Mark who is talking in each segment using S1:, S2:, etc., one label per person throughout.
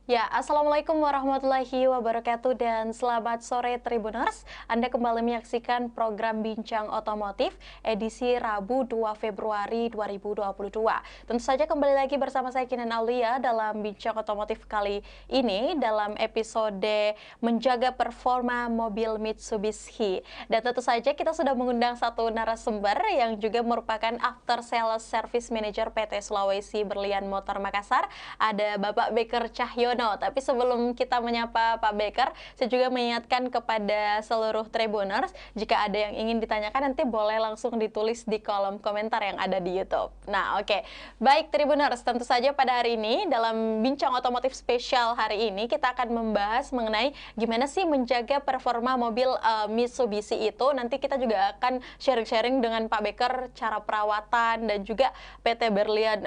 S1: Ya, Assalamualaikum warahmatullahi wabarakatuh dan selamat sore Tribuners. Anda kembali menyaksikan program Bincang Otomotif edisi Rabu 2 Februari 2022. Tentu saja kembali lagi bersama saya Kinan Aulia dalam Bincang Otomotif kali ini dalam episode Menjaga Performa Mobil Mitsubishi. Dan tentu saja kita sudah mengundang satu narasumber yang juga merupakan After Sales Service Manager PT Sulawesi Berlian Motor Makassar. Ada Bapak Beker Cahyono. Tapi sebelum kita menyapa Pak Beker, saya juga mengingatkan kepada seluruh Tribuners, jika ada yang ingin ditanyakan nanti boleh langsung ditulis di kolom komentar yang ada di YouTube. Nah, oke. Baik Tribuners, tentu saja pada hari ini dalam Bincang Otomotif spesial hari ini kita akan membahas mengenai gimana sih menjaga performa mobil Mitsubishi itu. Nanti kita juga akan sharing-sharing dengan Pak Beker cara perawatan dan juga PT Berlian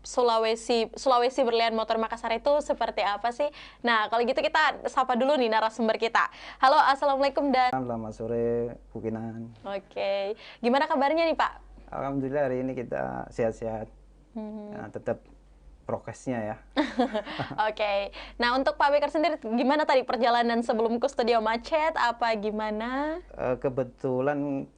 S1: Sulawesi Berlian Motor Makassar itu seperti apa sih? Nah, kalau gitu kita sapa dulu nih narasumber kita. Halo, Assalamualaikum dan...
S2: Selamat sore, Bu Kinan.
S1: Oke, gimana kabarnya nih Pak?
S2: Alhamdulillah hari ini kita sehat-sehat. Nah, tetap prokesnya ya.
S1: Oke, nah untuk Pak Beker sendiri gimana tadi perjalanan sebelum ke studio macet? Apa gimana?
S2: Kebetulan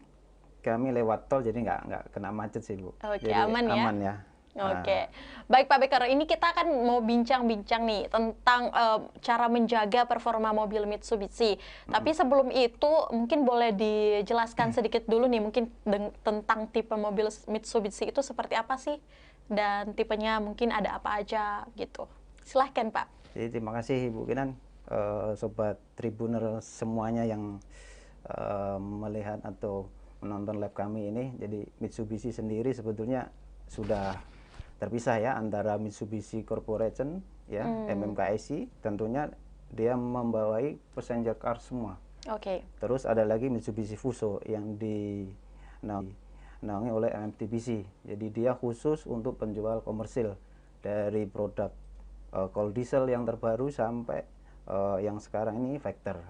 S2: kami lewat tol jadi nggak kena macet sih Bu.
S1: Oke,
S2: Jadi
S1: aman ya?
S2: aman ya.
S1: Oke, baik Pak Beker, ini kita kan mau bincang-bincang nih tentang cara menjaga performa mobil Mitsubishi. Tapi sebelum itu mungkin boleh dijelaskan sedikit dulu nih mungkin tentang tipe mobil Mitsubishi itu seperti apa sih? Dan tipenya mungkin ada apa aja gitu. Silahkan Pak.
S2: Jadi terima kasih Bu Kinan, Sobat Tribuner semuanya yang melihat atau menonton live kami ini. Jadi Mitsubishi sendiri sebetulnya sudah terpisah ya antara Mitsubishi Corporation ya, MMKSI, tentunya dia membawai passenger car semua.
S1: Oke.
S2: Terus ada lagi Mitsubishi Fuso yang dinaungi oleh MTBC. Jadi dia khusus untuk penjual komersil dari produk coal diesel yang terbaru sampai yang sekarang ini Vector.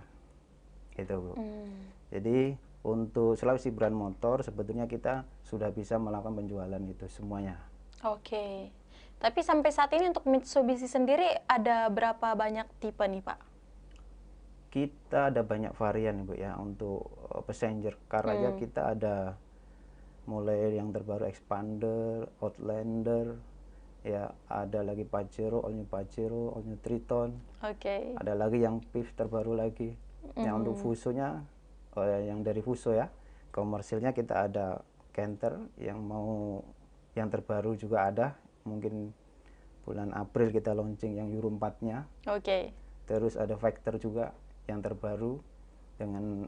S2: Itu Bu. Jadi untuk Sulawesi Brand Motor sebetulnya kita sudah bisa melakukan penjualan itu semuanya.
S1: Oke. Tapi sampai saat ini untuk Mitsubishi sendiri ada berapa banyak tipe nih Pak?
S2: Kita ada banyak varian Bu ya. Untuk passenger car aja kita ada mulai yang terbaru Expander, Outlander, ya ada lagi Pajero, all new Pajero, all new Triton.
S1: Oke.
S2: Ada lagi yang PIF terbaru lagi. Yang untuk Fusonya, yang dari Fuso ya, komersilnya kita ada Canter yang terbaru juga ada, mungkin bulan April kita launching yang Euro 4-nya.
S1: Oke.
S2: Terus ada Vector juga yang terbaru dengan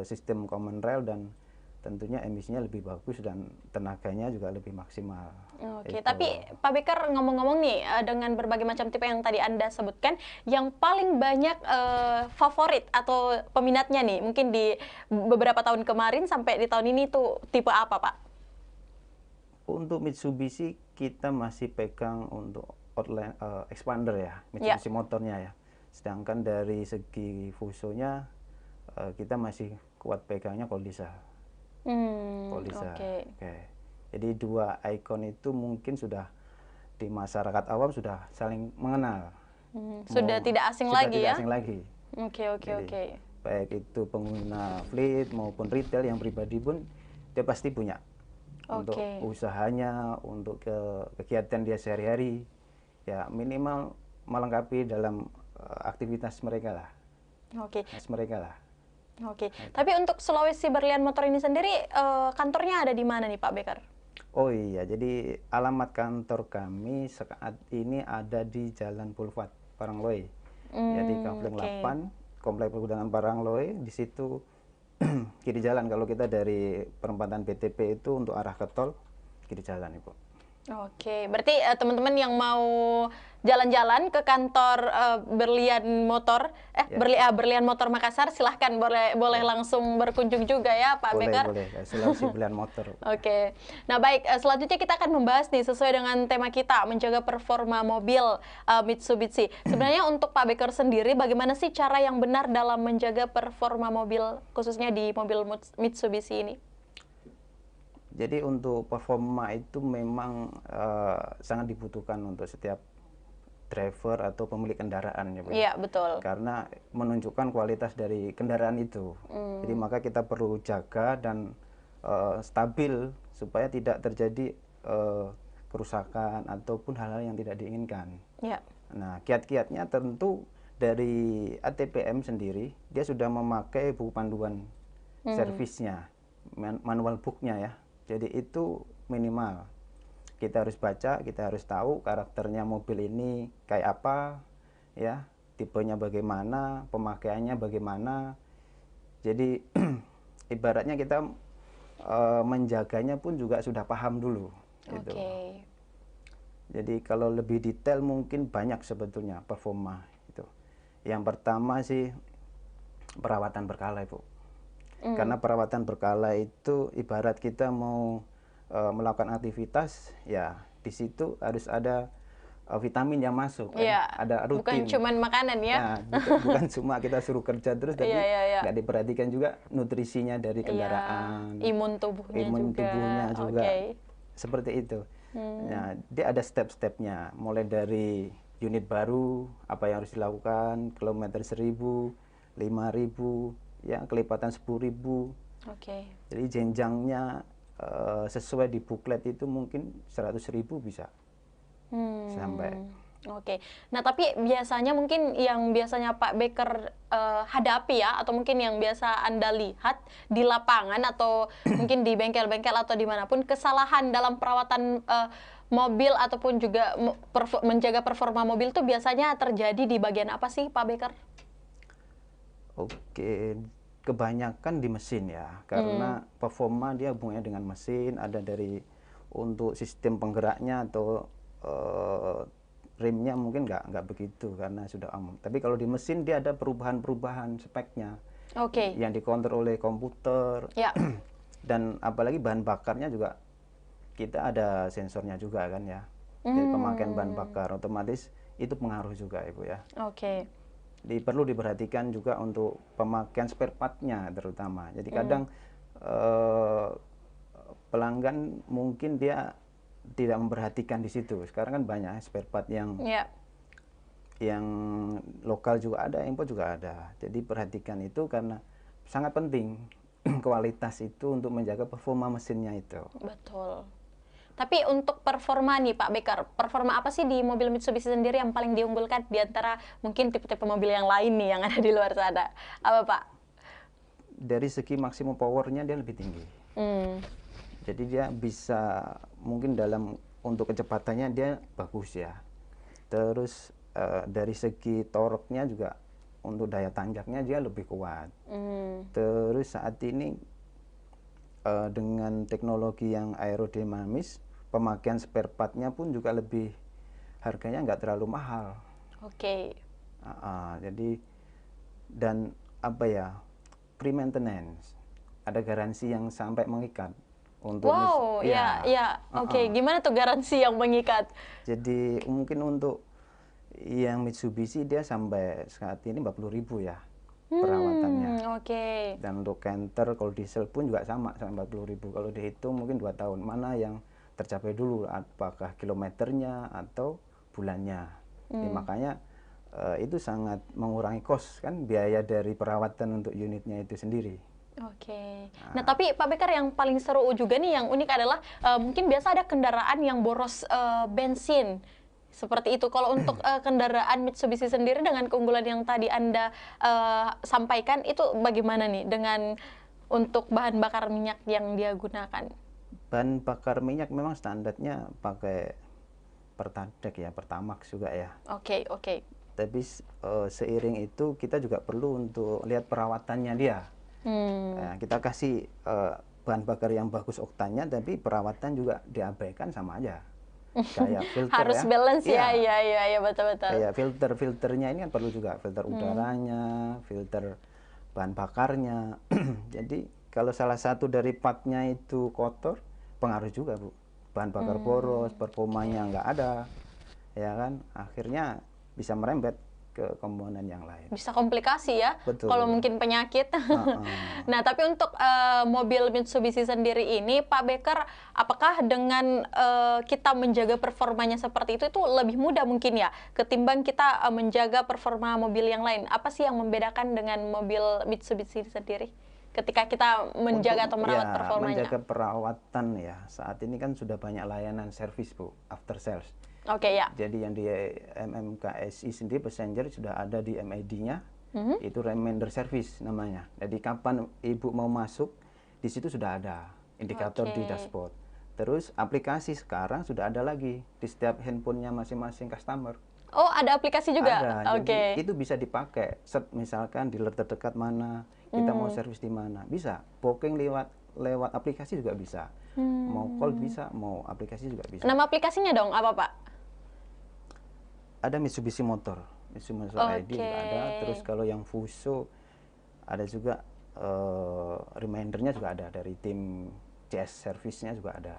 S2: sistem common rail dan tentunya emisinya lebih bagus dan tenaganya juga lebih maksimal.
S1: Oke, tapi Pak Beker ngomong-ngomong nih dengan berbagai macam tipe yang tadi Anda sebutkan, yang paling banyak favorit atau peminatnya nih, mungkin di beberapa tahun kemarin sampai di tahun ini tuh tipe apa Pak?
S2: Untuk Mitsubishi kita masih pegang untuk Expander ya, Mitsubishi motornya ya. Sedangkan dari segi Fusonya kita masih kuat pegangnya Coldisa. Coldisa. Oke. Jadi dua ikon itu mungkin sudah di masyarakat awam sudah saling mengenal.
S1: Sudah tidak asing lagi ya?
S2: Sudah tidak asing lagi.
S1: Oke.
S2: Baik itu pengguna fleet maupun retail yang pribadi pun dia pasti punya. Untuk usahanya, untuk kegiatan dia sehari-hari, ya minimal melengkapi dalam aktivitas mereka lah.
S1: Oke.
S2: Mereka lah.
S1: Oke. Tapi untuk Sulawesi Berlian Motor ini sendiri kantornya ada di mana nih Pak Beker?
S2: Oh iya, jadi alamat kantor kami saat ini ada di Jalan Boulevard Parangloe. Jadi Kampling 8, Komplek Pergudangan Parangloe, di situ kiri jalan. Kalau kita dari perempatan BTP itu untuk arah ke tol, kiri jalan Ibu.
S1: Oke, berarti teman-teman yang mau jalan-jalan ke kantor Berlian Motor, Berlian Motor Makassar, silahkan boleh langsung berkunjung juga ya Pak Beker.
S2: Boleh, Sulawesi Berlian Motor.
S1: Oke, nah baik, selanjutnya kita akan membahas nih sesuai dengan tema kita, menjaga performa mobil Mitsubishi. Sebenarnya untuk Pak Beker sendiri, bagaimana sih cara yang benar dalam menjaga performa mobil, khususnya di mobil Mitsubishi ini?
S2: Jadi untuk performa itu memang sangat dibutuhkan untuk setiap driver atau pemilik kendaraan ya Bu.
S1: Iya, betul.
S2: Karena menunjukkan kualitas dari kendaraan itu. Jadi maka kita perlu jaga dan stabil supaya tidak terjadi kerusakan ataupun hal-hal yang tidak diinginkan.
S1: Ya.
S2: Nah, kiat-kiatnya tentu dari ATPM sendiri dia sudah memakai buku panduan servisnya, manual booknya ya. Jadi itu minimal. Kita harus baca, kita harus tahu karakternya mobil ini kayak apa, ya, tipenya bagaimana, pemakaiannya bagaimana. Jadi ibaratnya kita menjaganya pun juga sudah paham dulu. Gitu. Jadi kalau lebih detail mungkin banyak sebetulnya performa itu. Yang pertama sih perawatan berkala, Ibu. Karena perawatan berkala itu ibarat kita mau melakukan aktivitas, ya di situ harus ada vitamin yang masuk, kan? Ada rutin.
S1: Bukan cuma makanan ya.
S2: Nah, bukan cuma kita suruh kerja terus, tapi nggak diperhatikan juga nutrisinya dari kendaraan,
S1: imun tubuhnya
S2: juga. Seperti itu. Nah, dia ada step-stepnya, mulai dari unit baru, apa yang harus dilakukan, kilometer 1.000, 5.000, ya kelipatan 10.000. Jadi jenjangnya sesuai di buklet itu mungkin 100.000 bisa sampai.
S1: Nah tapi biasanya mungkin yang biasanya Pak Beker hadapi ya, atau mungkin yang biasa Anda lihat di lapangan atau mungkin di bengkel-bengkel atau dimanapun, kesalahan dalam perawatan mobil ataupun juga menjaga performa mobil itu biasanya terjadi di bagian apa sih Pak Beker?
S2: Kebanyakan di mesin ya, karena performa dia hubungannya dengan mesin, ada dari untuk sistem penggeraknya atau remnya mungkin nggak begitu karena sudah umum. Tapi kalau di mesin dia ada perubahan-perubahan speknya, yang dikontrol oleh komputer, dan apalagi bahan bakarnya juga kita ada sensornya juga kan ya. Jadi pemakaian bahan bakar otomatis itu pengaruh juga Ibu ya. Perlu diperhatikan juga untuk pemakaian spare part-nya terutama. Jadi kadang pelanggan mungkin dia tidak memperhatikan di situ. Sekarang kan banyak spare part yang lokal juga ada, impor juga ada. Jadi perhatikan itu karena sangat penting kualitas itu untuk menjaga performa mesinnya itu.
S1: Betul. Tapi untuk performa nih Pak Beker, performa apa sih di mobil Mitsubishi sendiri yang paling diunggulkan di antara mungkin tipe-tipe mobil yang lain nih yang ada di luar sana? Apa Pak?
S2: Dari segi maksimum powernya dia lebih tinggi. Jadi dia bisa mungkin untuk kecepatannya dia bagus ya. Terus dari segi torque-nya juga untuk daya tanjaknya dia lebih kuat. Terus saat ini dengan teknologi yang aerodinamis, pemakaian spare part-nya pun juga lebih, harganya nggak terlalu mahal. Jadi dan apa ya, pre-maintenance, ada garansi yang sampai mengikat untuk gimana tuh garansi yang mengikat? Jadi mungkin untuk yang Mitsubishi dia sampai saat ini 40.000 ya perawatannya. Dan untuk Canter kalau diesel pun juga sama 40.000. Kalau dihitung mungkin 2 tahun, mana yang tercapai dulu, apakah kilometernya atau bulannya. Makanya itu sangat mengurangi kos kan, biaya dari perawatan untuk unitnya itu sendiri. Nah tapi Pak Beker, yang paling seru juga nih, yang unik adalah mungkin biasa ada kendaraan yang boros bensin seperti itu. Kalau untuk kendaraan Mitsubishi sendiri dengan keunggulan yang tadi Anda sampaikan, itu bagaimana nih dengan untuk bahan bakar minyak yang dia gunakan? Bahan bakar minyak memang standarnya pakai Pertalite ya, Pertamax juga ya. Tapi seiring itu kita juga perlu untuk lihat perawatannya dia. Nah, kita kasih bahan bakar yang bagus oktannya, tapi perawatan juga diabaikan sama aja. Kayak filter
S1: harus balance ya. Iya betul-betul.
S2: Kayak filternya ini kan perlu juga, filter udaranya, filter bahan bakarnya. Jadi kalau salah satu dari partnya itu kotor, pengaruh juga Bu. Bahan bakar boros, performanya nggak ada, ya kan, akhirnya bisa merembet ke komponen yang lain.
S1: Bisa komplikasi ya,
S2: Betul.
S1: kalau mungkin penyakit. Nah, tapi untuk mobil Mitsubishi sendiri ini, Pak Beker, apakah dengan kita menjaga performanya seperti itu lebih mudah mungkin ya, ketimbang kita menjaga performa mobil yang lain? Apa sih yang membedakan dengan mobil Mitsubishi sendiri ketika kita menjaga atau merawat performanya?
S2: Menjaga perawatan ya, saat ini kan sudah banyak layanan servis Bu, after sales.
S1: Oke, ya.
S2: Jadi yang di MMKSI sendiri passenger sudah ada di MID-nya, itu reminder service namanya. Jadi kapan ibu mau masuk, di situ sudah ada indikator di dashboard. Terus aplikasi sekarang sudah ada lagi di setiap handphonenya masing-masing customer.
S1: Oh, ada aplikasi juga?
S2: Ada,
S1: Oke.
S2: jadi itu bisa dipakai. Misalkan dealer terdekat mana, kita mau servis di mana, bisa. Booking lewat aplikasi juga bisa. Mau call bisa, mau aplikasi juga bisa.
S1: Nama aplikasinya dong, apa Pak?
S2: Ada Mitsubishi Motor ID juga ada. Terus kalau yang Fuso ada juga, remindernya juga ada dari tim CS Service-nya juga ada.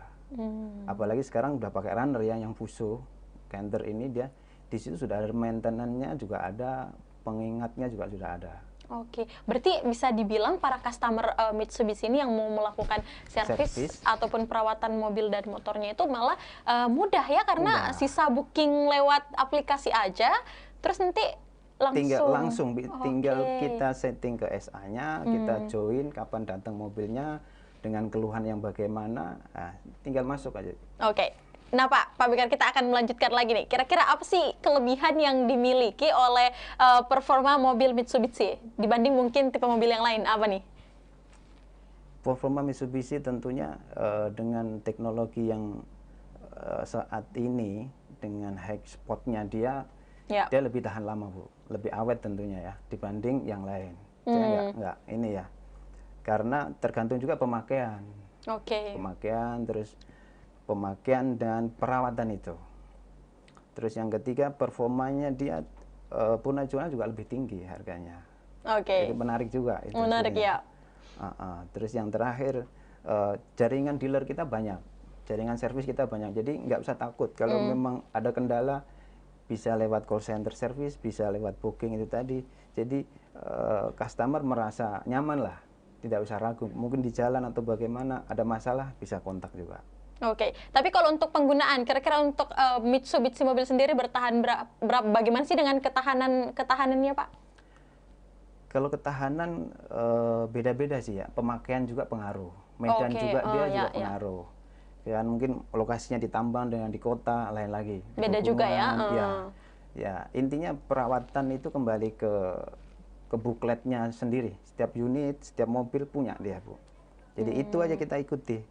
S2: Apalagi sekarang udah pakai runner ya, yang Fuso Canter ini dia di situ sudah ada maintenance-nya juga ada, pengingatnya juga sudah ada.
S1: Oke, berarti bisa dibilang para customer Mitsubishi ini yang mau melakukan servis ataupun perawatan mobil dan motornya itu malah mudah ya, karena sisa booking lewat aplikasi aja, terus nanti
S2: tinggal kita setting ke SA-nya, kita join kapan datang mobilnya dengan keluhan yang bagaimana, tinggal masuk aja.
S1: Oke. Nah Pak Beker, kita akan melanjutkan lagi nih. Kira-kira apa sih kelebihan yang dimiliki oleh performa mobil Mitsubishi dibanding mungkin tipe mobil yang lain, apa nih?
S2: Performa Mitsubishi tentunya dengan teknologi yang saat ini, dengan high spotnya dia lebih tahan lama Bu, lebih awet tentunya ya dibanding yang lain. Saya nggak ini ya, karena tergantung juga pemakaian. Pemakaian, terus pemakaian dan perawatan itu. Terus yang ketiga, performanya dia penjualan juga lebih tinggi harganya. Jadi menarik juga itu.
S1: Menarik ya.
S2: Terus yang terakhir, jaringan dealer kita banyak, jaringan servis kita banyak. Jadi nggak usah takut kalau memang ada kendala, bisa lewat call center service, bisa lewat booking itu tadi. Jadi customer merasa nyaman lah, tidak usah ragu. Mungkin di jalan atau bagaimana ada masalah bisa kontak juga.
S1: Oke, tapi kalau untuk penggunaan, kira-kira untuk Mitsubishi mobil sendiri bertahan berapa? Bagaimana sih dengan ketahanannya, Pak?
S2: Kalau ketahanan beda-beda sih ya. Pemakaian juga pengaruh. Medan juga juga pengaruh. Ya mungkin lokasinya di tambang dengan di kota lain lagi.
S1: Beda juga ya.
S2: Ya intinya perawatan itu kembali ke bukletnya sendiri. Setiap unit, setiap mobil punya dia Bu. Jadi itu aja kita ikuti.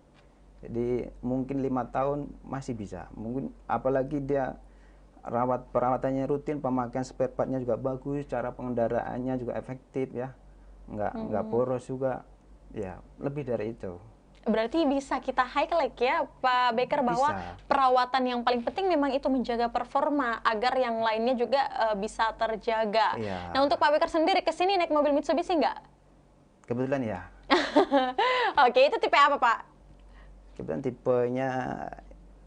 S2: Jadi mungkin 5 tahun masih bisa. Mungkin apalagi dia perawatannya rutin, pemakaian spare part-nya juga bagus, cara pengendaraannya juga efektif ya. Nggak boros juga. Ya, lebih dari itu.
S1: Berarti bisa kita highlight ya Pak Beker bahwa perawatan yang paling penting memang itu menjaga performa agar yang lainnya juga bisa terjaga. Nah, untuk Pak Beker sendiri kesini naik mobil Mitsubishi nggak?
S2: Kebetulan ya.
S1: Oke, itu tipe apa Pak?
S2: Kebetulan tipenya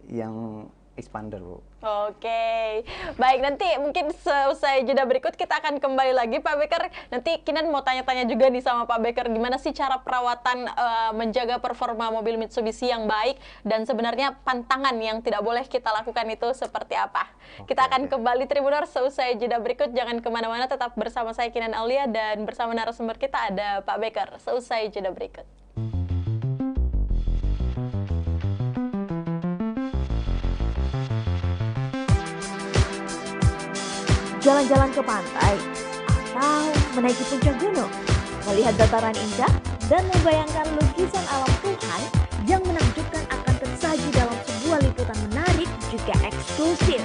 S2: yang expander Bu.
S1: Oke, baik, nanti mungkin selesai jeda berikut kita akan kembali lagi Pak Beker. Nanti Kinan mau tanya-tanya juga nih sama Pak Beker, gimana sih cara perawatan menjaga performa mobil Mitsubishi yang baik, dan sebenarnya pantangan yang tidak boleh kita lakukan itu seperti apa. Kita akan kembali Tribuners selesai jeda berikut, jangan kemana-mana, tetap bersama saya Kinan Aulia dan bersama narasumber kita ada Pak Beker. Selesai jeda berikut.
S3: Jalan-jalan ke pantai, atau menaiki puncak gunung, melihat dataran indah, dan membayangkan lukisan alam Tuhan yang menakjubkan akan tersaji dalam sebuah liputan menarik juga eksklusif.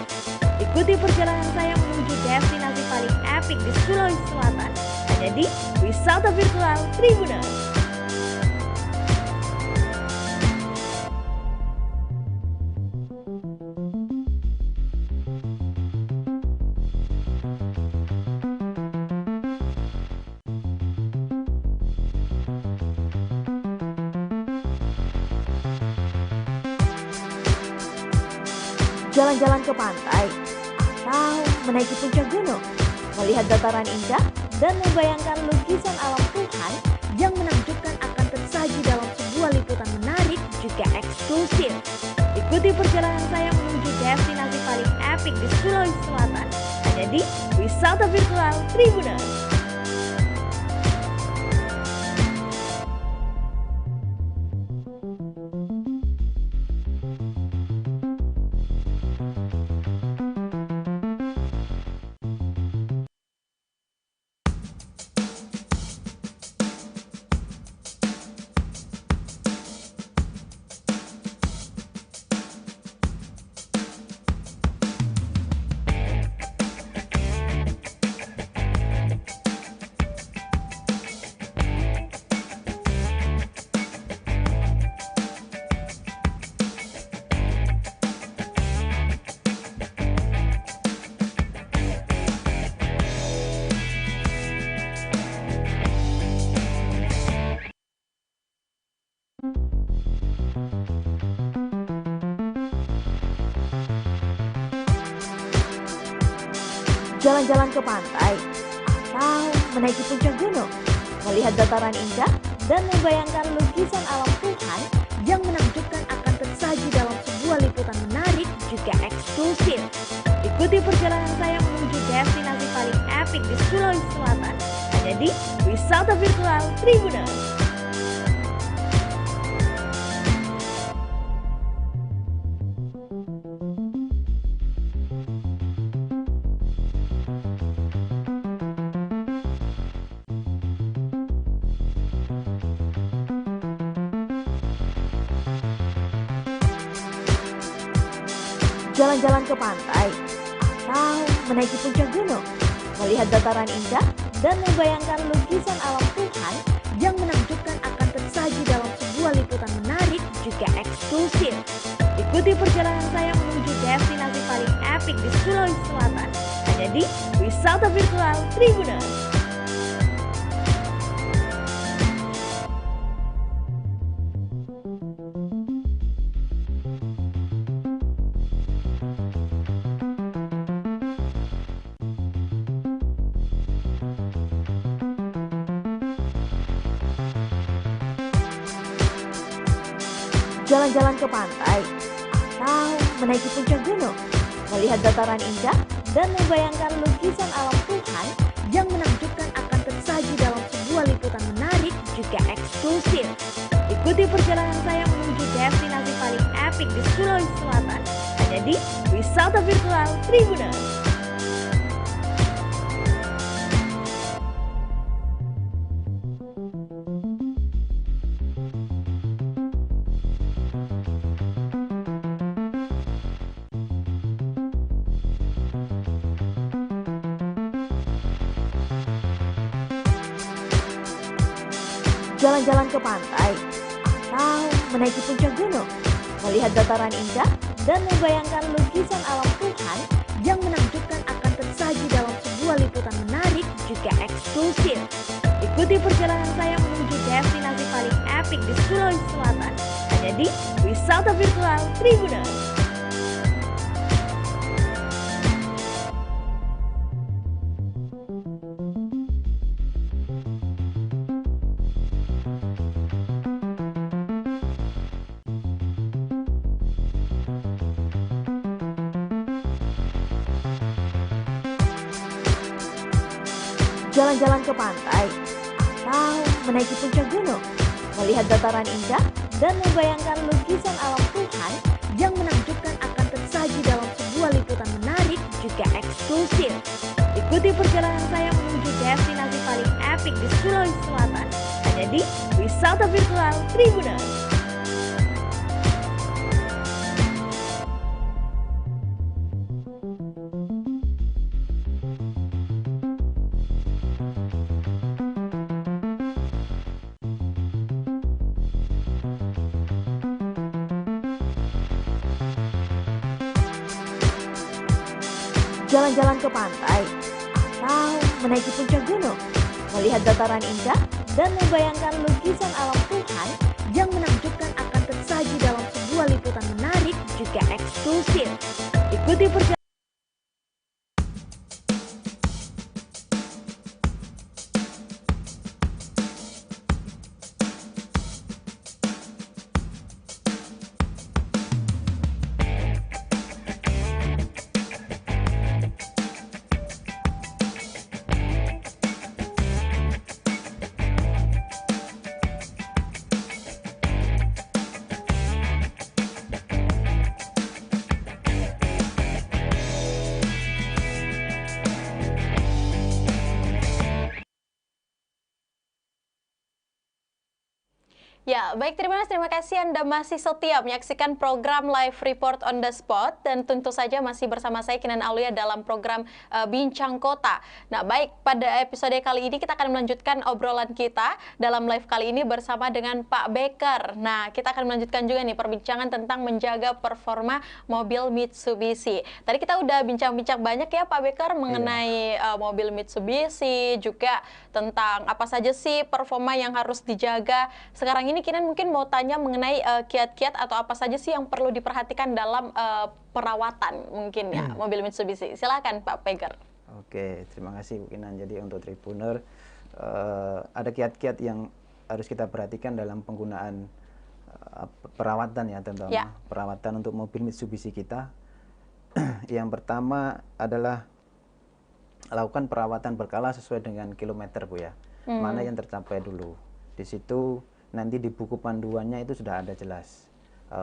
S3: Ikuti perjalanan saya menuju destinasi paling epik di Sulawesi Selatan, hanya di Wisata Virtual Tribuners. Jalan-jalan ke pantai, atau menaiki puncak gunung, melihat dataran indah, dan membayangkan lukisan alam Tuhan yang menakjubkan akan tersaji dalam sebuah liputan menarik juga eksklusif. Ikuti perjalanan saya menuju destinasi paling epik di Sulawesi Selatan, hanya di Wisata Virtual Tribuners. Jalan-jalan ke pantai, atau menaiki puncak gunung, melihat dataran indah, dan membayangkan lukisan alam Tuhan yang menakjubkan akan tersaji dalam sebuah liputan menarik juga eksklusif. Ikuti perjalanan saya menuju destinasi paling epik di Sulawesi Selatan, hanya di Wisata Virtual Tribuners. Jalan-jalan ke pantai, atau menaiki puncak gunung, melihat dataran indah, dan membayangkan lukisan alam Tuhan yang menakjubkan akan tersaji dalam sebuah liputan menarik juga eksklusif. Ikuti perjalanan saya menuju destinasi paling epik di Sulawesi Selatan, hanya di Wisata Virtual Tribuners. Jalan-jalan ke pantai, atau menaiki puncak gunung, melihat dataran indah, dan membayangkan lukisan alam Tuhan yang menakjubkan akan tersaji dalam sebuah liputan menarik juga eksklusif. Ikuti perjalanan saya menuju destinasi paling epik di Sulawesi Selatan, hanya di Wisata Virtual Tribuners. Jalan-jalan ke pantai, atau menaiki puncak gunung, melihat dataran indah, dan membayangkan lukisan alam Tuhan yang menakjubkan akan tersaji dalam sebuah liputan menarik juga eksklusif. Ikuti perjalanan saya menuju destinasi paling epik di Sulawesi Selatan, hanya di Wisata Virtual Tribuners. Jalan-jalan ke pantai, atau menaiki puncak gunung, melihat dataran indah, dan membayangkan lukisan alam Tuhan yang menakjubkan akan tersaji dalam sebuah liputan menarik juga eksklusif. Ikuti perjalanan saya menuju destinasi paling epik di Sulawesi Selatan, hanya di Wisata Virtual Tribuners. Jalan-jalan ke pantai, atau menaiki puncak gunung, melihat dataran indah, dan membayangkan lukisan alam Tuhan yang menakjubkan akan tersaji dalam sebuah liputan menarik juga eksklusif. Ikuti perjalanan
S1: Ya, baik, terima kasih Anda masih setia menyaksikan program Live Report on the Spot, dan tentu saja masih bersama saya Kinan Aulia dalam program Bincang Kota. Nah, baik, pada episode kali ini kita akan melanjutkan obrolan kita dalam live kali ini bersama dengan Pak Beker. Nah, kita akan melanjutkan juga nih perbincangan tentang menjaga performa mobil Mitsubishi. Tadi kita udah bincang-bincang banyak ya Pak Beker mengenai mobil Mitsubishi, juga tentang apa saja sih performa yang harus dijaga. Sekarang ini Kinan mungkin mau tanya mengenai kiat-kiat atau apa saja sih yang perlu diperhatikan dalam perawatan mungkin ya mobil Mitsubishi. Silakan Pak Beker.
S2: Oke, terima kasih Bu Kinan. Jadi untuk Tribuner, ada kiat-kiat yang harus kita perhatikan dalam penggunaan perawatan ya, terutama perawatan untuk mobil Mitsubishi kita. Yang pertama adalah lakukan perawatan berkala sesuai dengan kilometer Bu ya. Mana yang tercapai dulu. Di situ nanti di buku panduannya itu sudah ada jelas.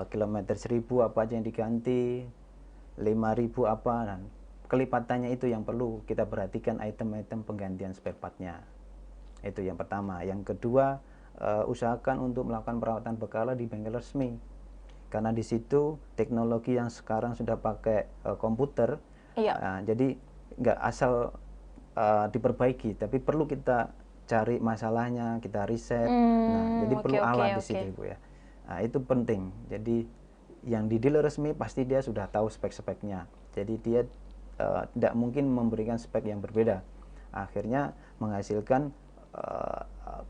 S2: Kilometer 1000 apa aja yang diganti, 5000 apa, dan kelipatannya itu yang perlu kita perhatikan item-item penggantian spare part-nya. Itu yang pertama. Yang kedua, usahakan untuk melakukan perawatan berkala di bengkel resmi. Karena di situ teknologi yang sekarang sudah pakai komputer, jadi nggak asal diperbaiki, tapi perlu kita cari masalahnya, kita riset. Nah, jadi perlu alat di situ Bu ya. Nah, itu penting. Jadi yang di dealer resmi pasti dia sudah tahu spek-speknya. Jadi dia tidak mungkin memberikan spek yang berbeda. Akhirnya menghasilkan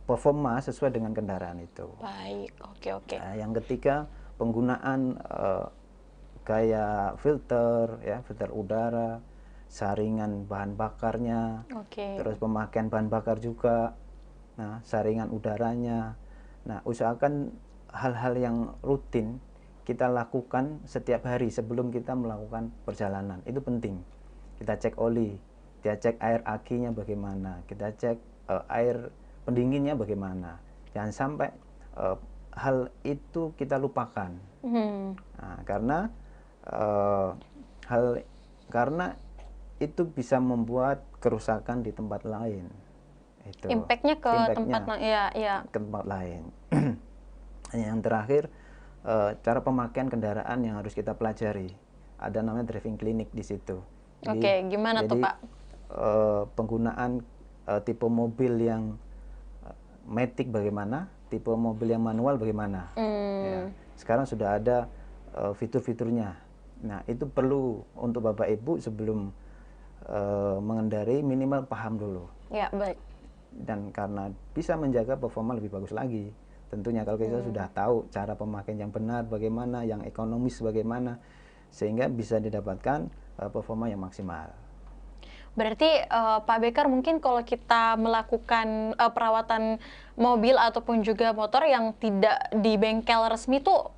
S2: performa sesuai dengan kendaraan itu.
S1: Baik, oke.
S2: Nah, yang ketiga, penggunaan kayak filter ya, filter udara, saringan bahan bakarnya, terus pemakaian bahan bakar juga, nah saringan udaranya. Nah, usahakan hal-hal yang rutin kita lakukan setiap hari sebelum kita melakukan perjalanan. Itu penting. Kita cek oli, kita cek air akinya bagaimana, kita cek air pendinginnya bagaimana. Jangan sampai hal itu kita lupakan. Nah, karena itu bisa membuat kerusakan di tempat lain. Itu
S1: Impact-nya ke
S2: tempat lain. Yang terakhir, cara pemakaian kendaraan yang harus kita pelajari. Ada namanya driving clinic di situ.
S1: Jadi, gimana tuh Pak?
S2: Penggunaan tipe mobil yang matic bagaimana, tipe mobil yang manual bagaimana. Ya, sekarang sudah ada fitur-fiturnya. Nah, itu perlu untuk Bapak Ibu sebelum mengendarai minimal paham dulu.
S1: Ya, baik.
S2: Dan karena bisa menjaga performa lebih bagus lagi. Tentunya kalau kita sudah tahu cara pemakaian yang benar bagaimana, yang ekonomis bagaimana, sehingga bisa didapatkan performa yang maksimal.
S1: Berarti Pak Beker, mungkin kalau kita melakukan perawatan mobil ataupun juga motor yang tidak di bengkel resmi tuh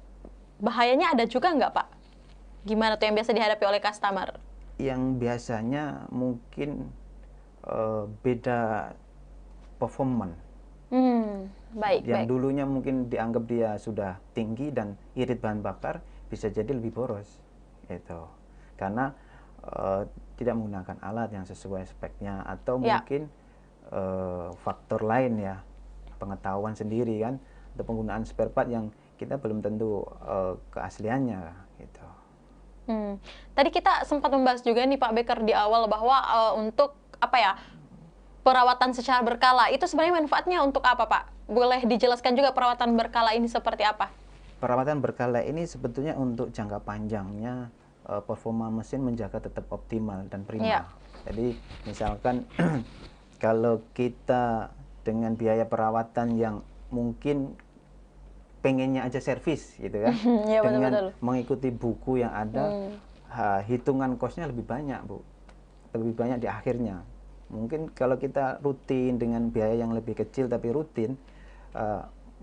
S1: bahayanya ada juga nggak Pak? Gimana tuh yang biasa dihadapi oleh customer?
S2: Yang biasanya mungkin beda performan. Yang dulunya mungkin dianggap dia sudah tinggi dan irit bahan bakar, bisa jadi lebih boros. Itu karena tidak menggunakan alat yang sesuai speknya, atau mungkin faktor lain ya, pengetahuan sendiri kan, atau penggunaan spare part yang kita belum tentu keasliannya gitu.
S1: Tadi kita sempat membahas juga nih Pak Beker di awal bahwa untuk perawatan secara berkala itu sebenarnya manfaatnya untuk apa Pak? Boleh dijelaskan juga perawatan berkala ini seperti apa?
S2: Perawatan berkala ini sebetulnya untuk jangka panjangnya performa mesin menjaga tetap optimal dan prima. Jadi misalkan kalau kita dengan biaya perawatan yang mungkin pengennya aja servis gitu kan, dengan mengikuti buku yang ada, hitungan kosnya lebih banyak Bu, lebih banyak di akhirnya. Mungkin kalau kita rutin dengan biaya yang lebih kecil tapi rutin,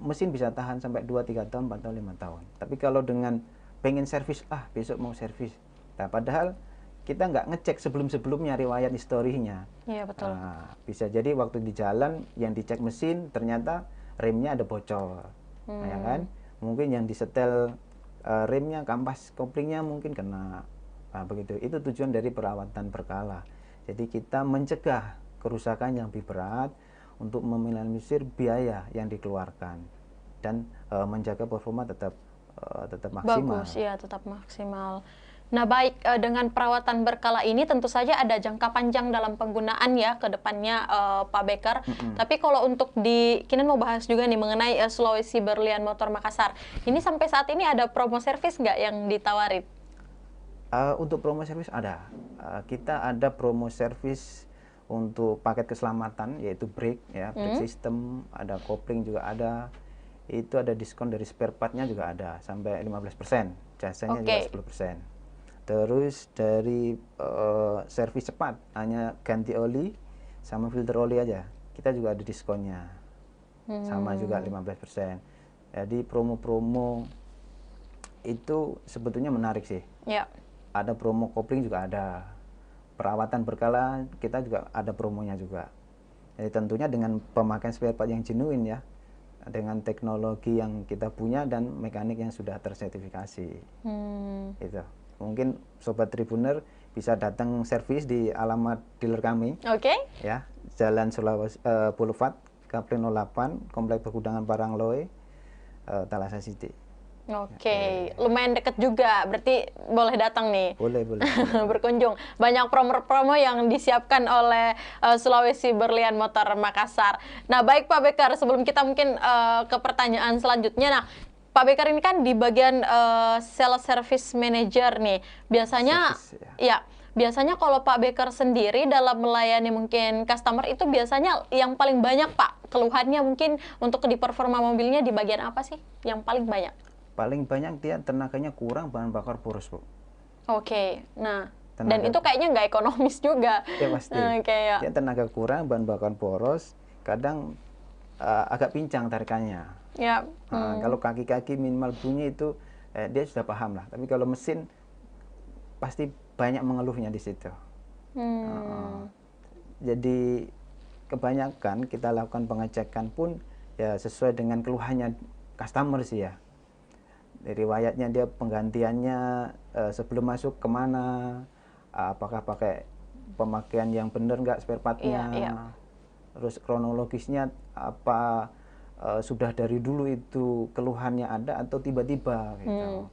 S2: mesin bisa tahan sampai 2-3 tahun, 4 tahun, 5 tahun. Tapi kalau dengan pengen servis, besok mau servis, nah padahal kita nggak ngecek sebelum-sebelumnya riwayat historinya.
S1: Iya betul.
S2: Bisa jadi waktu di jalan yang dicek mesin ternyata remnya ada bocor, ya kan? Mungkin yang disetel remnya, kampas koplingnya mungkin kena. Begitu. Itu tujuan dari perawatan berkala. Jadi kita mencegah kerusakan yang lebih berat untuk meminimalisir biaya yang dikeluarkan. dan menjaga performa tetap maksimal.
S1: Bagus, ya tetap maksimal. Nah baik, dengan perawatan berkala ini tentu saja ada jangka panjang dalam penggunaan ya ke depannya Pak Becker. Tapi kalau untuk Kinan mau bahas juga nih mengenai Sulawesi Berlian Motor Makassar. Ini sampai saat ini ada promo servis nggak yang ditawarin?
S2: Untuk promo servis ada. Kita ada promo servis untuk paket keselamatan yaitu brake ya, brake system, ada kopling juga ada. Itu ada diskon dari spare part-nya juga ada sampai 15%, jasanya juga 10%. Terus dari servis cepat hanya ganti oli sama filter oli aja, kita juga ada diskonnya, sama juga 15%. Jadi promo-promo itu sebetulnya menarik sih. Ya. Ada promo kopling juga ada, perawatan berkala kita juga ada promonya juga. Jadi tentunya dengan pemakaian spare part yang genuine ya, dengan teknologi yang kita punya dan mekanik yang sudah tersertifikasi. Itu. Mungkin Sobat Tribuner bisa datang servis di alamat dealer kami. Oke. Ya, Jalan Sulawesi Boulevard, Kapling 08, Komplek Pergudangan Parang Loe, Thalassa City. Oke, lumayan deket juga, berarti boleh datang nih. Boleh. Berkunjung. Banyak promo-promo yang disiapkan oleh Sulawesi Berlian Motor Makassar. Nah, baik Pak Becker, sebelum kita mungkin ke pertanyaan selanjutnya, nah Pak Becker ini kan di bagian sales service manager nih. Biasanya biasanya kalau Pak Becker sendiri dalam melayani mungkin customer itu biasanya yang paling banyak Pak keluhannya mungkin untuk di performa mobilnya di bagian apa sih yang paling banyak? Paling banyak dia tenaganya kurang, bahan bakar boros, Bu. Oke. Nah, dan itu kayaknya nggak ekonomis juga. Ya pasti. Dia tenaga kurang, bahan bakar boros, kadang agak pincang tarikannya. Ya. Kalau kaki-kaki minimal bunyi itu dia sudah paham lah. Tapi kalau mesin pasti banyak mengeluhnya di situ. Jadi kebanyakan kita lakukan pengecekan pun ya sesuai dengan keluhannya customer sih ya. Riwayatnya dia penggantiannya sebelum masuk kemana, apakah pakai pemakaian yang benar nggak spare part-nya, terus kronologisnya apa. Sudah dari dulu itu keluhannya ada atau tiba-tiba gitu.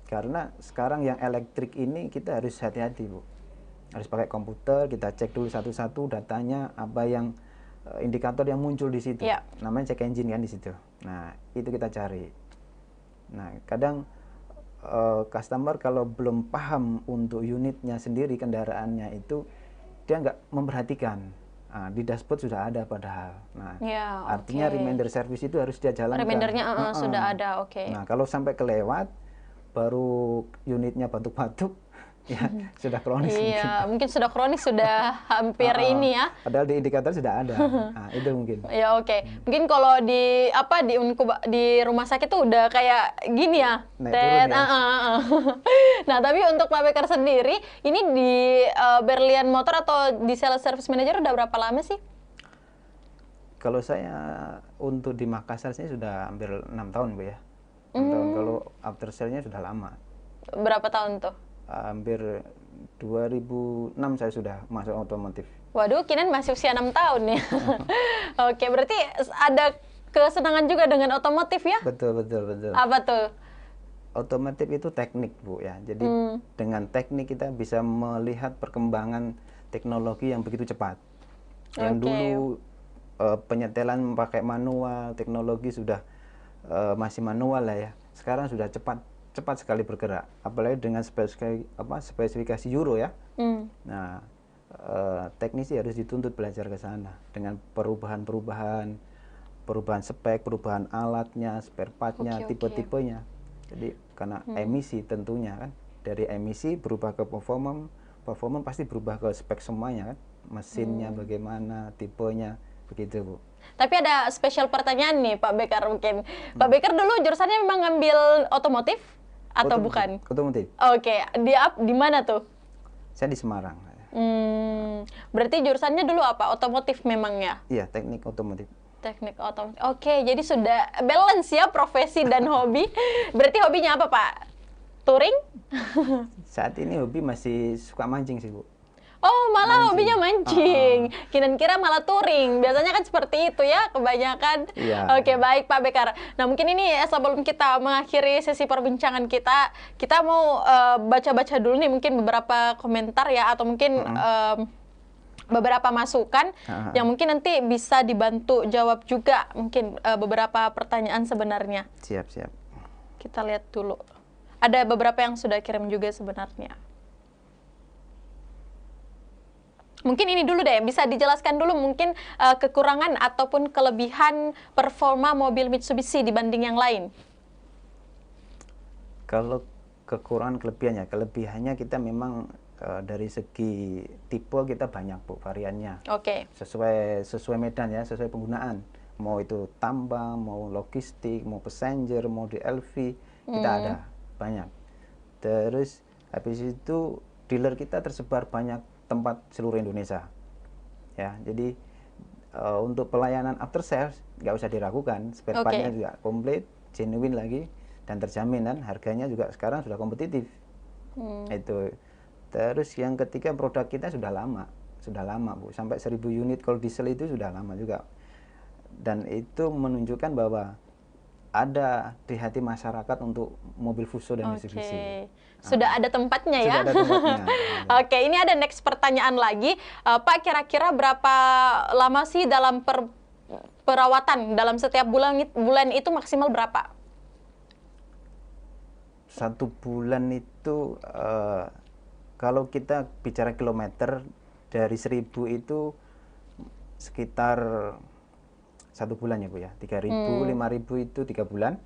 S2: Karena sekarang yang elektrik ini kita harus hati-hati, Bu. Harus pakai komputer, kita cek dulu satu-satu datanya, apa yang indikator yang muncul di situ. Namanya check engine kan di situ. Nah, itu kita cari. Nah, kadang customer kalau belum paham untuk unitnya sendiri, kendaraannya itu dia nggak memperhatikan. Di dashboard sudah ada padahal. Nah, artinya reminder service itu harus dia jalankan. Remindernya sudah ada, Nah, kalau sampai kelewat, baru unitnya batuk-batuk, ya sudah kronis. Mungkin sudah kronis, sudah hampir ini ya. Padahal di indikator sudah ada. Nah, itu mungkin. Ya mungkin kalau di rumah sakit tuh udah kayak gini ya. Nah, tapi untuk Pak Becker sendiri, ini di Berlian Motor atau di Sales Service Manager udah berapa lama sih? Kalau saya untuk di Makassar sini sudah hampir 6 tahun, Bu ya. 6 tahun. Kalau after sale-nya sudah lama. Berapa tahun tuh? Hampir 2006 saya sudah masuk otomotif. Waduh, Kinan masih usia 6 tahun ya. Berarti ada kesenangan juga dengan otomotif ya? Betul. Apa tuh? Otomotif itu teknik, Bu ya. Jadi dengan teknik kita bisa melihat perkembangan teknologi yang begitu cepat. Yang dulu penyetelan pakai manual, teknologi sudah masih manual lah ya. Sekarang sudah cepat sekali bergerak, apalagi dengan spesifikasi Euro ya. Nah, teknisi harus dituntut belajar ke sana dengan perubahan spek, perubahan alatnya, spare part-nya, tipe-tipenya. Jadi karena emisi tentunya kan, dari emisi berubah ke performance pasti berubah ke spek semuanya kan, mesinnya bagaimana, tipenya, begitu, Bu. Tapi ada spesial pertanyaan nih Pak Becker mungkin. Pak Becker dulu jurusannya memang ngambil otomotif? Atau bukan? Otomotif. Di mana tuh? Saya di Semarang. Berarti jurusannya dulu apa? Otomotif memang ya? Iya, teknik otomotif. Teknik otomotif. Jadi sudah balance ya profesi dan hobi. Berarti hobinya apa, Pak? Touring? Saat ini hobi masih suka mancing sih, Bu.
S1: Oh, malah
S2: Mancing.
S1: hobinya mancing. Kira malah touring. Biasanya kan seperti itu ya, kebanyakan.
S2: Iya.
S1: Oke, baik Pak Bekar. Nah, mungkin ini sebelum kita mengakhiri sesi perbincangan kita mau baca-baca dulu nih mungkin beberapa komentar ya, atau mungkin beberapa masukan yang mungkin nanti bisa dibantu jawab juga mungkin beberapa pertanyaan sebenarnya.
S2: Siap, siap.
S1: Kita lihat dulu. Ada beberapa yang sudah kirim juga sebenarnya. Mungkin ini dulu deh, bisa dijelaskan dulu mungkin kekurangan ataupun kelebihan performa mobil Mitsubishi dibanding yang lain.
S2: Kalau kekurangan kelebihannya kita memang dari segi tipe kita banyak Bu variannya.
S1: Oke.
S2: Sesuai medan ya, sesuai penggunaan. Mau itu tambang, mau logistik, mau passenger, mau di LV, kita ada banyak. Terus habis itu dealer kita tersebar banyak tempat seluruh Indonesia. Ya, jadi untuk pelayanan after sales nggak usah diragukan, spare partnya juga komplit, genuine lagi dan terjamin, dan harganya juga sekarang sudah kompetitif. Itu. Terus yang ketiga, produk kita sudah lama Bu, sampai 1000 unit kalau diesel itu sudah lama juga. Dan itu menunjukkan bahwa ada di hati masyarakat untuk mobil Fuso dan Mitsubishi.
S1: Sudah ada tempatnya ya?
S2: Sudah ada tempatnya.
S1: Oke, ini ada next pertanyaan lagi. Pak, kira-kira berapa lama sih dalam perawatan dalam setiap bulan itu maksimal berapa?
S2: 1 bulan itu kalau kita bicara kilometer dari 1000 itu sekitar 1 bulan ya Bu ya. 3000, 5000 itu 3 bulan.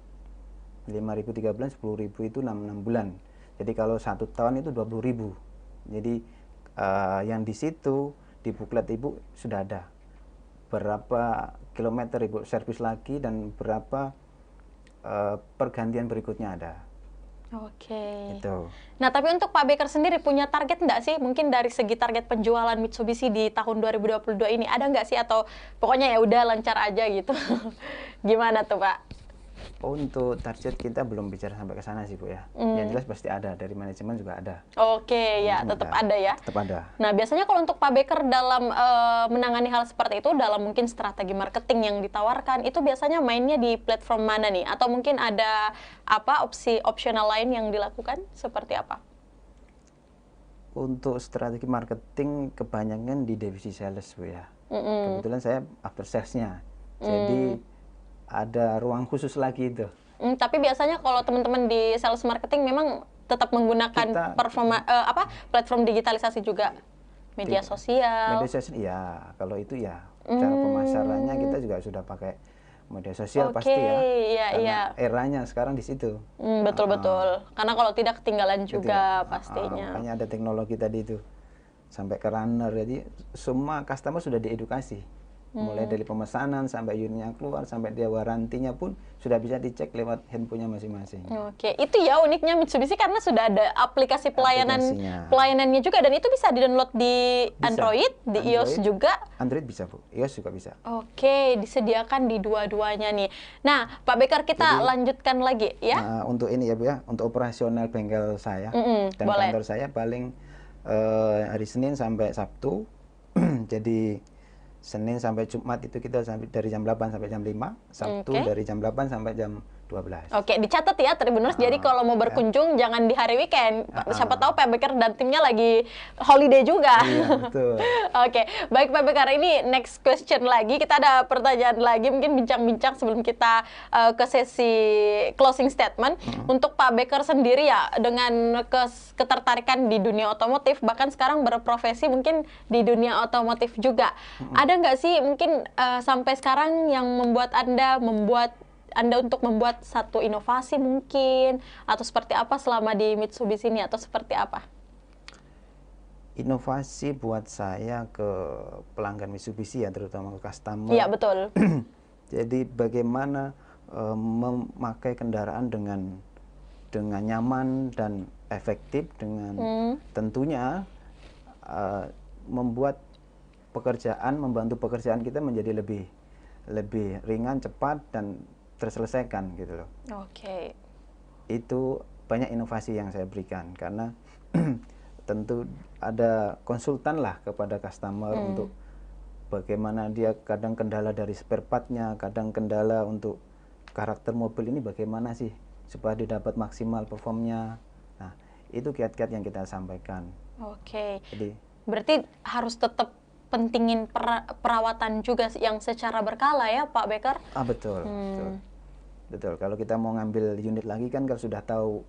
S2: 5000 3 bulan, 10.000 itu 6 bulan. Jadi kalau 1 tahun itu 20.000. Jadi yang di situ di buklet Ibu sudah ada berapa kilometer Ibu servis lagi dan berapa pergantian berikutnya ada.
S1: Oke.
S2: Itu.
S1: Nah, tapi untuk Pak Bekar sendiri punya target nggak sih? Mungkin dari segi target penjualan Mitsubishi di tahun 2022 ini ada nggak sih? Atau pokoknya ya udah lancar aja gitu? Gimana tuh Pak?
S2: Untuk target kita belum bicara sampai ke sana sih Bu ya. Yang jelas pasti ada, dari manajemen juga ada.
S1: Oke, ya tetap ada ya.
S2: Tetap ada.
S1: Nah, biasanya kalau untuk Pak Bekar dalam menangani hal seperti itu, dalam mungkin strategi marketing yang ditawarkan, itu biasanya mainnya di platform mana nih? Atau mungkin ada opsi opsional lain yang dilakukan? Seperti apa?
S2: Untuk strategi marketing kebanyakan di divisi sales Bu ya. Kebetulan saya after salesnya. Jadi ada ruang khusus lagi itu.
S1: Tapi biasanya kalau teman-teman di sales marketing memang tetap menggunakan platform digitalisasi juga, media sosial.
S2: Media sosial, iya. Kalau itu ya, cara pemasarannya kita juga sudah pakai media sosial pasti ya. Karena eranya sekarang di situ.
S1: Betul. Karena kalau tidak ketinggalan juga pastinya.
S2: Makanya ada teknologi tadi itu sampai ke runner. Jadi semua customer sudah diedukasi. Mulai dari pemesanan sampai unitnya keluar, sampai dia warantinya pun sudah bisa dicek lewat handphonenya masing-masing.
S1: Oke, itu ya uniknya Mitsubishi karena sudah ada aplikasi pelayanannya juga, dan itu bisa di-download di Android, di iOS juga.
S2: Android bisa Bu, iOS juga bisa.
S1: Oke, disediakan di dua-duanya nih. Nah, Pak Bekar kita lanjutkan lagi ya.
S2: Untuk ini ya Bu ya, untuk operasional bengkel saya dan
S1: boleh.
S2: kantor saya paling hari Senin sampai Sabtu. Jadi Senin sampai Jumat itu kita dari jam 8 sampai jam 5, Sabtu dari jam 8 sampai jam 12.
S1: Oke, dicatat ya Tribuners. Jadi kalau mau berkunjung jangan di hari weekend. Siapa tahu Pak Bekar dan timnya lagi holiday juga.
S2: Iya, betul.
S1: Oke, baik Pak Bekar, ini next question lagi. Kita ada pertanyaan lagi, mungkin bincang-bincang sebelum kita ke sesi closing statement. Untuk Pak Bekar sendiri ya, dengan ketertarikan di dunia otomotif, bahkan sekarang berprofesi mungkin di dunia otomotif juga. Ada nggak sih mungkin sampai sekarang yang membuat Anda untuk membuat satu inovasi mungkin, atau seperti apa selama di Mitsubishi ini, atau seperti apa?
S2: Inovasi buat saya ke pelanggan Mitsubishi ya, terutama ke customer.
S1: Iya, betul.
S2: Jadi bagaimana memakai kendaraan dengan nyaman dan efektif, dengan tentunya membuat membantu pekerjaan kita menjadi lebih ringan, cepat, dan terselesaikan gitu loh.
S1: Oke.
S2: Itu banyak inovasi yang saya berikan karena tentu ada konsultan lah kepada customer untuk bagaimana dia, kadang kendala dari spare part-nya, kadang kendala untuk karakter mobil ini bagaimana sih supaya dia dapat maksimal performnya. Nah, itu kiat-kiat yang kita sampaikan.
S1: Oke.
S2: Jadi
S1: berarti harus tetap pentingin perawatan juga yang secara berkala ya Pak Becker?
S2: Betul, betul. Kalau kita mau ngambil unit lagi kan, kalau sudah tahu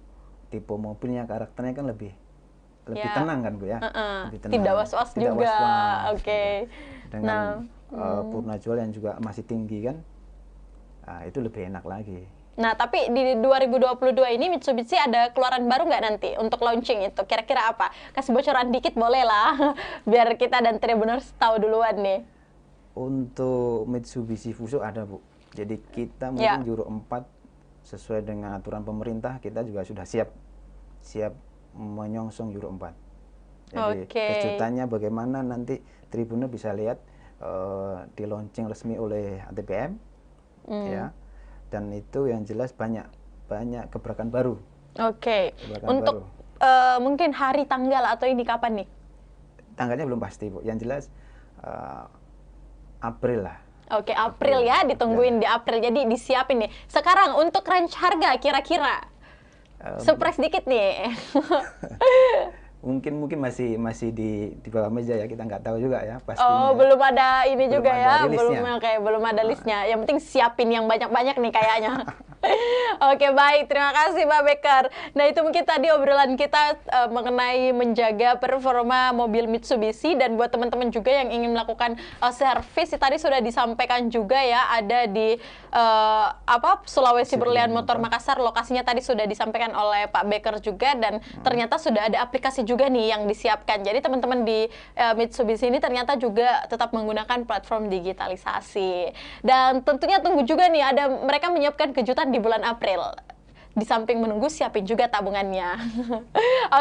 S2: tipe mobilnya, karakternya kan lebih tenang kan Bu ya. Lebih tenang.
S1: Tidak was-was juga. Oke.
S2: Dengan purna jual yang juga masih tinggi kan, itu lebih enak lagi.
S1: Nah, tapi di 2022 ini Mitsubishi ada keluaran baru nggak nanti untuk launching itu? Kira-kira apa? Kasih bocoran dikit boleh lah, biar kita dan Tribuners tahu duluan nih.
S2: Untuk Mitsubishi Fuso ada Bu. Jadi kita mungkin Euro 4 sesuai dengan aturan pemerintah, kita juga sudah siap menyongsong Euro 4. Jadi kejutannya bagaimana nanti Tribuner bisa lihat di launching resmi oleh ATPM, ya. Dan itu yang jelas banyak gebrakan baru.
S1: Oke. Untuk mungkin hari, tanggal atau ini kapan nih?
S2: Tanggalnya belum pasti Bu. Yang jelas April lah.
S1: Oke, April ya, ditungguin di April. Jadi disiapin nih. Sekarang untuk range harga kira-kira surprise dikit nih.
S2: mungkin masih di bawah meja ya, kita nggak tahu juga ya pastinya.
S1: Oh, belum ada ini
S2: belum
S1: juga
S2: ada
S1: ya, belum ada listnya. Yang penting siapin yang banyak-banyak nih kayaknya. Oke, baik, terima kasih Pak Becker. Nah, itu mungkin tadi obrolan kita mengenai menjaga performa mobil Mitsubishi, dan buat teman-teman juga yang ingin melakukan servis, tadi sudah disampaikan juga ya, ada di Sulawesi Berlian Motor Makassar. Lokasinya tadi sudah disampaikan oleh Pak Becker juga, dan ternyata sudah ada aplikasi juga nih yang disiapkan. Jadi teman-teman di Mitsubishi ini ternyata juga tetap menggunakan platform digitalisasi. Dan tentunya tunggu juga nih, mereka menyiapkan kejutan di bulan April. Di samping menunggu, siapin juga tabungannya.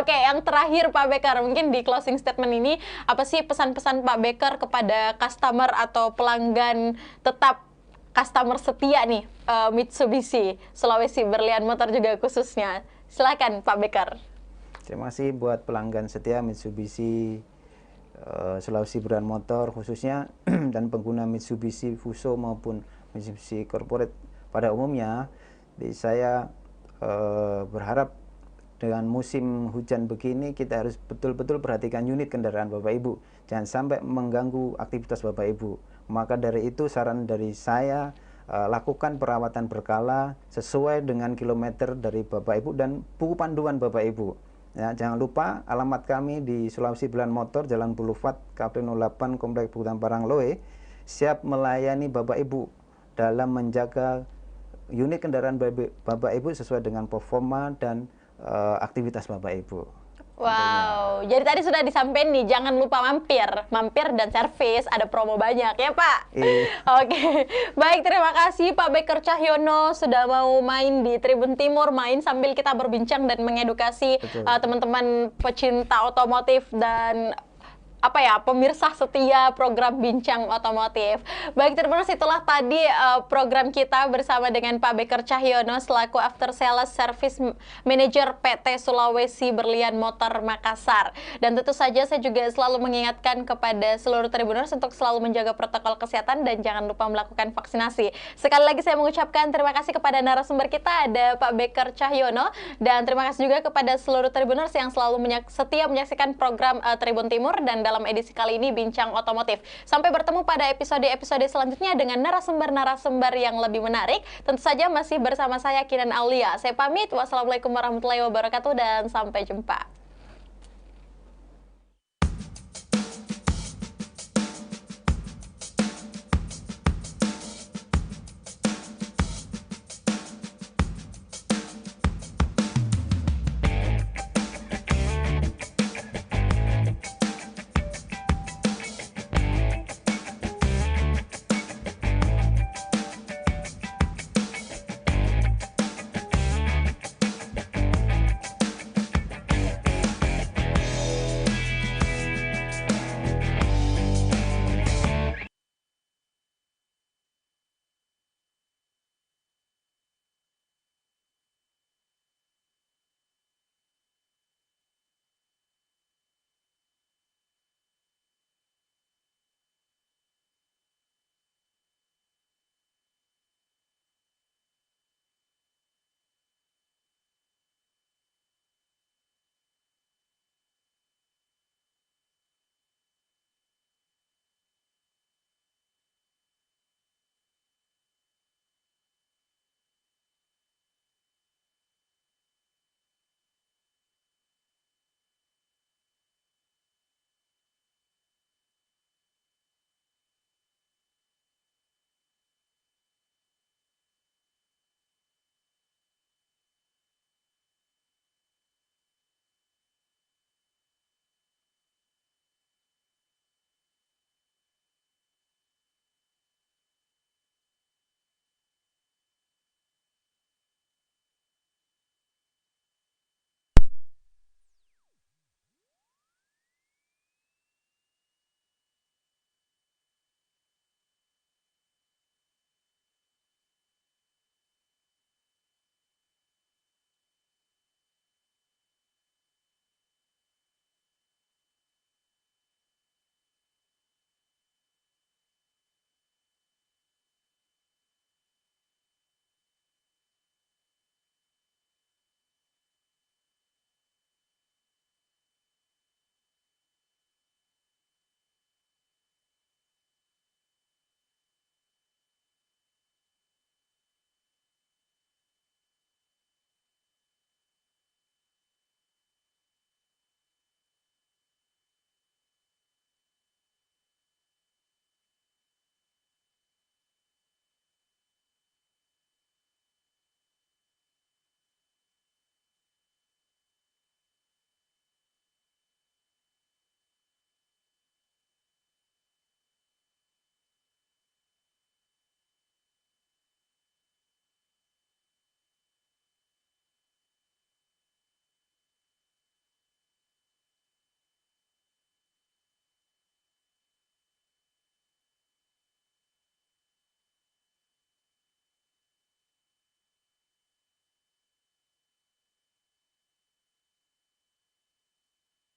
S1: Oke, yang terakhir Pak Becker, mungkin di closing statement ini, apa sih pesan-pesan Pak Becker kepada customer atau pelanggan tetap customer setia nih Mitsubishi Sulawesi Berlian Motor juga khususnya? Silakan Pak Becker.
S2: Terima kasih buat pelanggan setia Mitsubishi Sulawesi Berlian Motor khususnya dan pengguna Mitsubishi Fuso maupun Mitsubishi Corporate pada umumnya. Jadi saya berharap dengan musim hujan begini kita harus betul-betul perhatikan unit kendaraan Bapak Ibu. Jangan sampai mengganggu aktivitas Bapak Ibu. Maka dari itu saran dari saya, lakukan perawatan berkala sesuai dengan kilometer dari Bapak Ibu dan buku panduan Bapak Ibu. Ya, jangan lupa alamat kami di Sulawesi Berlian Motor, Jalan Boulevard KP 08 Komplek Bukutan Parangloe, siap melayani Bapak Ibu dalam menjaga unit kendaraan Bapak Ibu sesuai dengan performa dan aktivitas Bapak Ibu.
S1: Wow, jadi tadi sudah disampaikan nih, jangan lupa mampir dan servis, ada promo banyak ya Pak. Oke, baik, terima kasih Pak Becker Cahyono sudah mau main di Tribun Timur, main sambil kita berbincang dan mengedukasi teman-teman pecinta otomotif dan pemirsa setia program Bincang Otomotif. Baik, terima kasih, itulah tadi program kita bersama dengan Pak Becker Cahyono selaku After Sales Service Manager PT Sulawesi Berlian Motor Makassar. Dan tentu saja saya juga selalu mengingatkan kepada seluruh Tribuners untuk selalu menjaga protokol kesehatan dan jangan lupa melakukan vaksinasi. Sekali lagi saya mengucapkan terima kasih kepada narasumber kita, ada Pak Becker Cahyono, dan terima kasih juga kepada seluruh Tribuners yang selalu setia menyaksikan program Tribun Timur dan dalam edisi kali ini Bincang Otomotif. Sampai bertemu pada episode-episode selanjutnya dengan narasumber-narasumber yang lebih menarik. Tentu saja masih bersama saya Kinan Aulia. Saya pamit. Wassalamualaikum warahmatullahi wabarakatuh dan sampai jumpa.